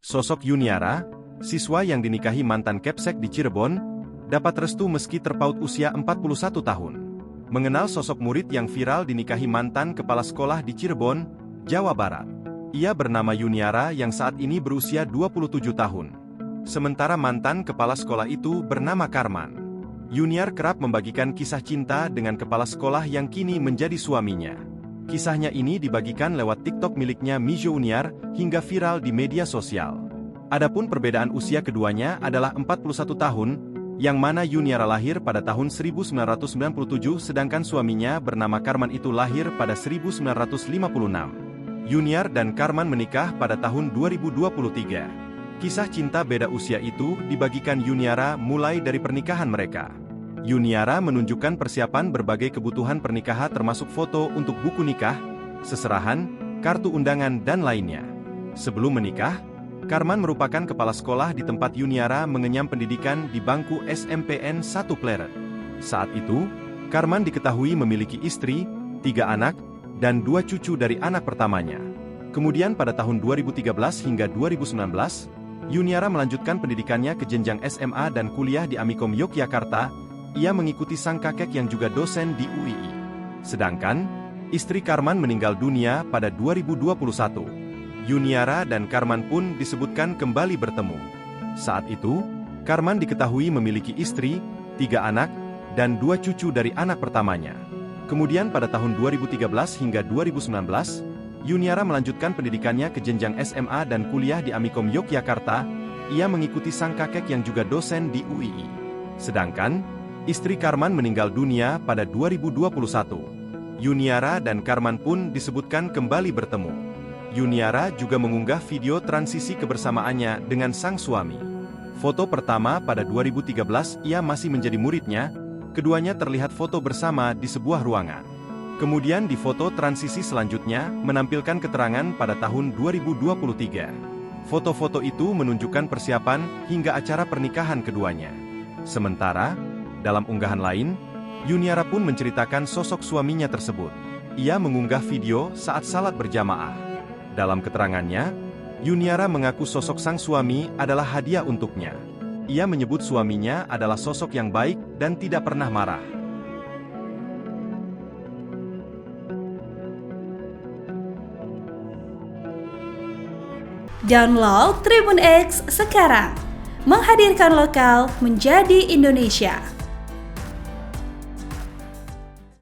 Sosok Yuniara, siswa yang dinikahi mantan Kepsek di Cirebon, dapat restu meski terpaut usia 41 tahun. Mengenal sosok murid yang viral dinikahi mantan kepala sekolah di Cirebon, Jawa Barat. Ia bernama Yuniara yang saat ini berusia 27 tahun. Sementara mantan kepala sekolah itu bernama Karman. Yuniar kerap membagikan kisah cinta dengan kepala sekolah yang kini menjadi suaminya. Kisahnya ini dibagikan lewat TikTok miliknya Mijo Uniar hingga viral di media sosial. Adapun perbedaan usia keduanya adalah 41 tahun, yang mana Yuniara lahir pada tahun 1997 sedangkan suaminya bernama Karman itu lahir pada 1956. Yuniar dan Karman menikah pada tahun 2023. Kisah cinta beda usia itu dibagikan Yuniara mulai dari pernikahan mereka. Yuniara menunjukkan persiapan berbagai kebutuhan pernikahan termasuk foto untuk buku nikah, seserahan, kartu undangan dan lainnya. Sebelum menikah, Karman merupakan kepala sekolah di tempat Yuniara mengenyam pendidikan di bangku SMPN 1 Pleret. Saat itu, Karman diketahui memiliki istri, 3 anak, dan 2 cucu dari anak pertamanya. Kemudian pada tahun 2013 hingga 2019, Yuniara melanjutkan pendidikannya ke jenjang SMA dan kuliah di Amikom Yogyakarta. Ia mengikuti sang kakek yang juga dosen di UII. Sedangkan, istri Karman meninggal dunia pada 2021. Yuniara dan Karman pun disebutkan kembali bertemu. Saat itu, Karman diketahui memiliki istri, 3 anak, dan 2 cucu dari anak pertamanya. Kemudian pada tahun 2013 hingga 2019, Yuniara melanjutkan pendidikannya ke jenjang SMA dan kuliah di Amikom Yogyakarta. Ia mengikuti sang kakek yang juga dosen di UII. Sedangkan, istri Karman meninggal dunia pada 2021. Yuniara dan Karman pun disebutkan kembali bertemu. Yuniara juga mengunggah video transisi kebersamaannya dengan sang suami. Foto pertama pada 2013 ia masih menjadi muridnya, keduanya terlihat foto bersama di sebuah ruangan. Kemudian di foto transisi selanjutnya menampilkan keterangan pada tahun 2023. Foto-foto itu menunjukkan persiapan hingga acara pernikahan keduanya. Sementara, dalam unggahan lain, Yuniara pun menceritakan sosok suaminya tersebut. Ia mengunggah video saat salat berjamaah. Dalam keterangannya, Yuniara mengaku sosok sang suami adalah hadiah untuknya. Ia menyebut suaminya adalah sosok yang baik dan tidak pernah marah. Download Tribun X sekarang, menghadirkan lokal menjadi Indonesia.